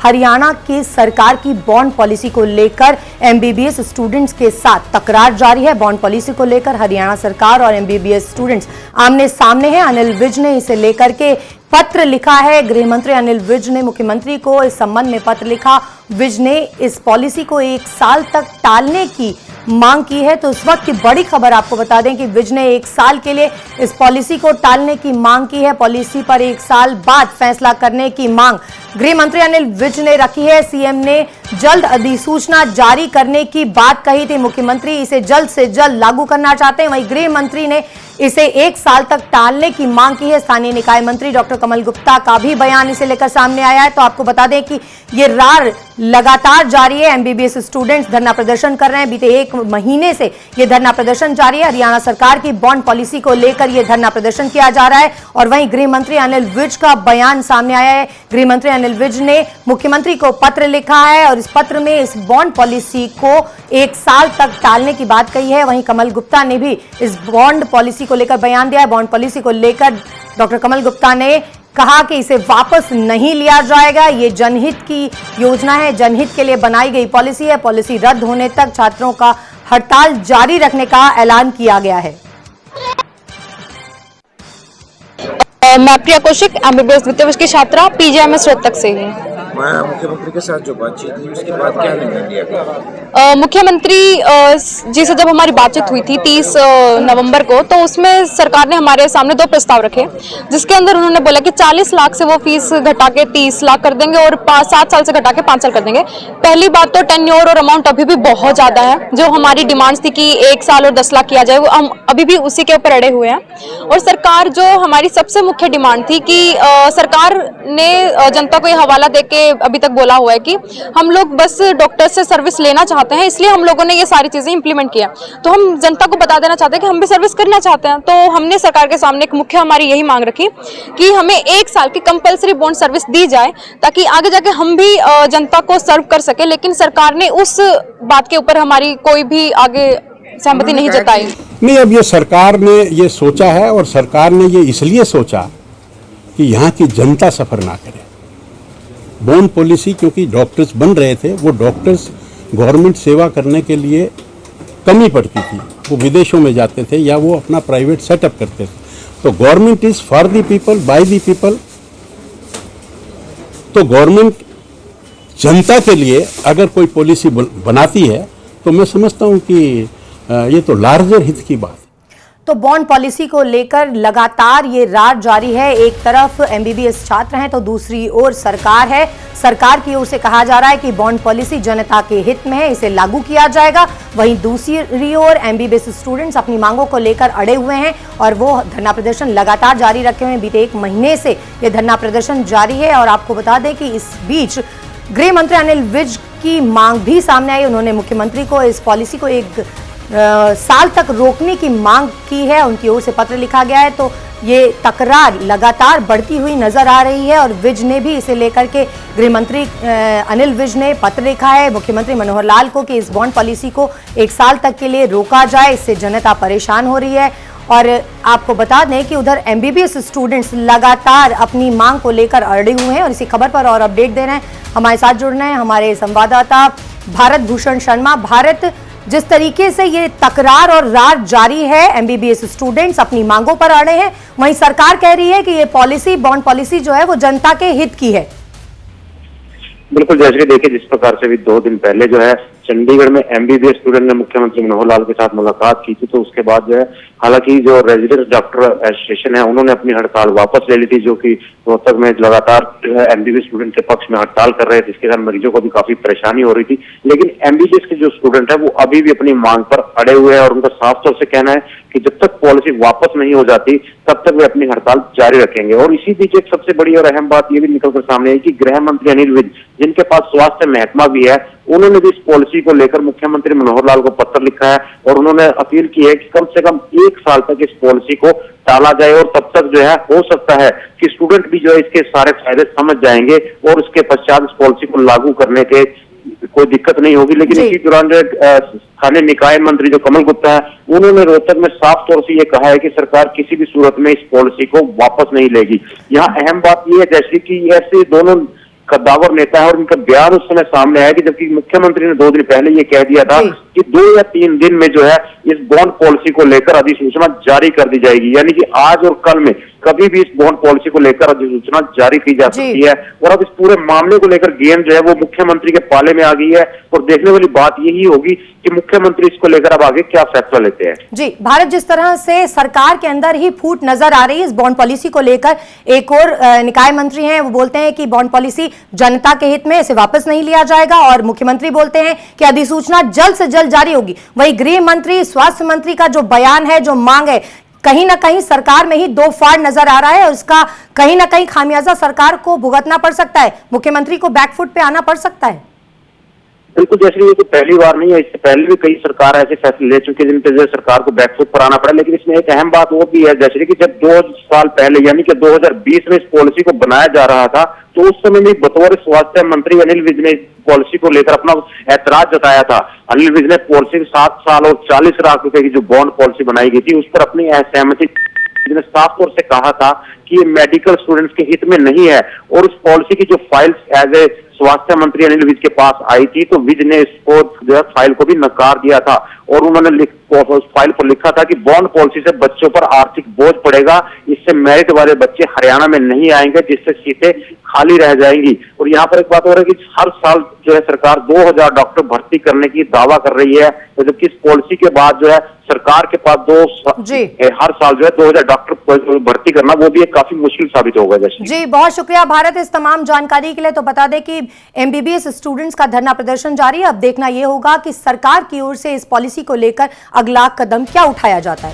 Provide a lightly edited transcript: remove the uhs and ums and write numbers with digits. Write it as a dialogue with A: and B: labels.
A: हरियाणा की सरकार की बॉन्ड पॉलिसी को लेकर एमबीबीएस स्टूडेंट्स के साथ तकरार जारी है। बॉन्ड पॉलिसी को लेकर हरियाणा सरकार और एमबीबीएस स्टूडेंट्स आमने सामने हैं। अनिल विज ने इसे लेकर के पत्र लिखा है। गृह मंत्री अनिल विज ने मुख्यमंत्री को इस संबंध में पत्र लिखा। विज ने इस पॉलिसी को 1 साल तक टालने की मांग की है। तो इस वक्त की बड़ी खबर आपको बता दें कि विज ने 1 साल के लिए इस पॉलिसी को टालने की मांग की है। पॉलिसी पर 1 साल बाद फैसला करने की मांग गृह मंत्री अनिल विज ने रखी है। सीएम ने जल्द अधिसूचना जारी करने की बात कही थी। मुख्यमंत्री इसे जल्द से जल्द लागू करना चाहते हैं। वहीं गृह मंत्री ने इसे 1 साल तक टालने की मांग की है। स्थानीय निकाय मंत्री डॉक्टर कमल गुप्ता का भी बयान इसे लेकर सामने आया है। तो आपको बता दें कि ये रार लगातार जारी है। एमबीबीएस स्टूडेंट्स धरना प्रदर्शन कर रहे हैं। बीते 1 महीने से ये धरना प्रदर्शन जारी है। हरियाणा सरकार की बॉन्ड पॉलिसी को लेकर यह धरना प्रदर्शन किया जा रहा है। और वहीं गृह मंत्री अनिल विज का बयान सामने आया है। गृह मंत्री अनिल विज ने मुख्यमंत्री को पत्र लिखा है और इस पत्र में इस बॉन्ड पॉलिसी को 1 साल तक टालने की बात कही है। वहीं कमल गुप्ता ने भी इस बॉन्ड पॉलिसी को लेकर बयान दिया है। बॉन्ड पॉलिसी को लेकर डॉक्टर कमल गुप्ता ने कहा कि इसे वापस नहीं लिया जाएगा। ये जनहित की योजना है, जनहित के लिए बनाई गई पॉलिसी है। पॉलिसी रद्द होने तक छात्रों का हड़ताल जारी रखने का ऐलान किया गया है।
B: मैं प्रिया कौशिक एमबीबीएस द्वितीय वर्ष की छात्रा पीजीएमएस रोहतक से हूँ।
C: मुख्यमंत्री के साथ जो बातचीत हुई उसके बाद क्या निर्णय लिया गया?
B: मुख्यमंत्री जी से जब हमारी बातचीत हुई थी 30 नवंबर को, तो उसमें सरकार ने हमारे सामने 2 प्रस्ताव रखे, जिसके अंदर उन्होंने बोला कि 40 लाख से वो फीस घटा के 30 लाख कर देंगे और 7 साल से घटा के 5 साल कर देंगे। पहली बात तो टेन्योर और अमाउंट अभी भी बहुत ज्यादा है। जो हमारी डिमांड्स थी कि 1 साल और 10 लाख किया जाए, वो हम अभी भी उसी के ऊपर अड़े हुए हैं। और सरकार जो हमारी सबसे मुख्य डिमांड थी कि सरकार ने जनता को ये हवाला देके अभी तक बोला हुआ है कि हम लोग बस डॉक्टर से सर्विस लेना चाहते हैं, इसलिए हम लोगों ने ये सारी चीजें इंप्लीमेंट किया। तो हम जनता को बता देना चाहते हैं कि हम भी सर्विस करना चाहते हैं। तो हमने सरकार के सामने एक मुख्य हमारी यही मांग रखी कि हमें 1 साल की कंपलसरी बॉन्ड सर्विस दी जाए, ताकि आगे जाके हम भी जनता को सर्व कर सके। लेकिन सरकार ने उस बात के ऊपर हमारी कोई भी आगे सहमति नहीं जताई।
D: नहीं, अब ये सरकार ने ये सोचा है और सरकार ने ये इसलिए सोचा कि यहाँ की जनता सफर ना करे। बॉन्ड पॉलिसी, क्योंकि डॉक्टर्स बन रहे थे, वो डॉक्टर्स गवर्नमेंट सेवा करने के लिए कमी पड़ती थी। वो विदेशों में जाते थे या वो अपना प्राइवेट सेटअप करते थे। तो government is for the people by the people. तो गवर्नमेंट जनता के लिए अगर कोई पॉलिसी बनाती है तो मैं समझता हूँ कि ये तो लार्जर हित की बात।
A: तो बॉन्ड पॉलिसी को लेकर लगातार ये रार जारी है। एक तरफ एमबीबीएस छात्र हैं तो दूसरी ओर सरकार है। सरकार की ओर से कहा जा रहा है कि बॉन्ड पॉलिसी जनता के हित में है, इसे लागू किया जाएगा। वहीं दूसरी ओर एमबीबीएस स्टूडेंट्स अपनी मांगों को लेकर अड़े हुए हैं और वो धरना प्रदर्शन लगातार जारी रखे हुए हैं। बीते 1 महीने से ये धरना प्रदर्शन जारी है। और आपको बता दें कि इस बीच गृह मंत्री अनिल विज की मांग भी सामने आई। उन्होंने मुख्यमंत्री को इस पॉलिसी को 1 साल तक रोकने की मांग की है। उनकी ओर से पत्र लिखा गया है। तो ये तकरार लगातार बढ़ती हुई नजर आ रही है। और विज ने भी इसे लेकर के गृह मंत्री अनिल विज ने पत्र लिखा है मुख्यमंत्री मनोहर लाल को कि इस बॉन्ड पॉलिसी को 1 साल तक के लिए रोका जाए, इससे जनता परेशान हो रही है। और आपको बता दें कि उधर एमबीबीएस स्टूडेंट्स लगातार अपनी मांग को लेकर अड़े हुए हैं। और इसी खबर पर और अपडेट दे रहे हैं, हमारे साथ जुड़ रहे हैं हमारे संवाददाता भारत भूषण शर्मा। भारत, जिस तरीके से ये तकरार और रार जारी है, एमबीबीएस स्टूडेंट्स अपनी मांगों पर अड़े हैं, वहीं सरकार कह रही है कि ये पॉलिसी, बॉन्ड पॉलिसी जो है वो जनता के हित की है।
C: बिल्कुल, जैसे देखिए जिस प्रकार से भी 2 दिन पहले जो है चंडीगढ़ में एमबीबीएस स्टूडेंट ने मुख्यमंत्री मनोहर लाल के साथ मुलाकात की थी, तो उसके बाद जो है हालांकि जो रेजिडेंट डॉक्टर एसोसिएशन है उन्होंने अपनी हड़ताल वापस ले ली थी, जो कि रोहतक में लगातार एमबीबीएस स्टूडेंट के पक्ष में हड़ताल कर रहे थे, जिसके कारण मरीजों को भी काफी परेशानी हो रही थी। लेकिन एमबीबीएस के जो स्टूडेंट है वो अभी भी अपनी मांग पर अड़े हुए हैं और उनका साफ तौर से कहना है कि जब तक पॉलिसी वापस नहीं हो जाती तब तक वे अपनी हड़ताल जारी रखेंगे। और इसी बीच एक सबसे बड़ी और अहम बात यह भी निकलकर सामने आई कि गृह मंत्री अनिल विज, जिनके पास स्वास्थ्य महकमा भी है, उन्होंने भी इस पॉलिसी को लेकर मुख्यमंत्री मनोहर लाल को पत्र लिखा है और उन्होंने अपील की है कि कम से कम 1 साल तक इस पॉलिसी को टाला जाए। और तब तक जो है हो सकता है कि स्टूडेंट भी जो है इसके सारे फायदे समझ जाएंगे और उसके पश्चात इस पॉलिसी को लागू करने के कोई दिक्कत नहीं होगी। लेकिन इसी दौरान जो स्थानीय निकाय मंत्री जो कमल गुप्ता है, उन्होंने रोहतक में साफ तौर से ये कहा है कि सरकार किसी भी सूरत में इस पॉलिसी को वापस नहीं लेगी। यहाँ अहम बात यह है जैसे कि ऐसे दोनों कद्दावर नेता है और उनका बयान उस समय सामने आया कि जबकि मुख्यमंत्री ने 2 दिन पहले ये कह दिया था
A: जी।
C: कि 2 या 3 दिन में जो है इस बॉन्ड पॉलिसी को लेकर अधिसूचना जारी कर दी जाएगी, यानी कि आज और कल में कभी भी इस बॉन्ड पॉलिसी को लेकर अधिसूचना जारी की जा सकती है। और अब इस पूरे मामले को लेकर गेंद जो है वो मुख्यमंत्री के पाले में आ गई है और देखने वाली बात यही होगी कि मुख्यमंत्री इसको लेकर अब आगे क्या फैसला लेते हैं।
A: जी भारत, जिस तरह से सरकार के अंदर ही फूट नजर आ रही है इस बॉन्ड पॉलिसी को लेकर, एक और निकाय मंत्री हैं वो बोलते हैं कि बॉन्ड पॉलिसी जनता के हित में, इसे वापस नहीं लिया जाएगा, और मुख्यमंत्री बोलते हैं कि अधिसूचना जल्द से जल्द जारी होगी। वही गृह मंत्री, स्वास्थ्य मंत्री का जो बयान है, जो मांग है, कहीं ना कहीं सरकार में ही दो फाड़ नजर आ रहा है और इसका कहीं ना कहीं खामियाजा सरकार को भुगतना पड़ सकता है, मुख्यमंत्री को बैकफुट पे आना पड़ सकता है।
C: बिल्कुल, जैसे ये तो पहली बार नहीं है, इससे पहले भी कई सरकार ऐसे फैसले ले चुके हैं जिन पे सरकार को बैकफुट पर आना पड़ा। लेकिन इसमें एक अहम बात वो भी है जैसे कि जब 2 साल पहले यानी कि 2020 में इस पॉलिसी को बनाया जा रहा था तो उस समय में बतौर स्वास्थ्य मंत्री अनिल विज ने पॉलिसी को लेकर अपना ऐतराज जताया था। अनिल विज ने पॉलिसी 7 साल और 40 लाख रुपए की जो बॉन्ड पॉलिसी बनाई गई थी उस पर अपनी असहमति साफ तौर से कहा था कि ये मेडिकल स्टूडेंट्स के हित में नहीं है। और उस पॉलिसी की जो फाइल्स एज ए स्वास्थ्य मंत्री अनिल विज के पास आई थी तो विज ने इसको जो है फाइल को भी नकार दिया था और उन्होंने उस फाइल पर लिखा था कि बॉन्ड पॉलिसी से बच्चों पर आर्थिक बोझ पड़ेगा, इससे मेरिट वाले बच्चे हरियाणा में नहीं आएंगे जिससे सीटें खाली रह जाएंगी। और यहाँ पर एक बात और है कि हर साल जो है सरकार 2000 डॉक्टर भर्ती करने की दावा कर रही है, तो जबकि इस पॉलिसी के बाद जो है सरकार के पास हर साल जो है 2000 डॉक्टर भर्ती करना वो भी एक काफी मुश्किल साबित होगा। जैसे
A: जी बहुत शुक्रिया भारत इस तमाम जानकारी के लिए। तो बता दें कि एमबीबीएस स्टूडेंट्स का धरना प्रदर्शन जारी है। अब देखना यह होगा कि सरकार की ओर से इस पॉलिसी को लेकर अगला कदम क्या उठाया जाता है।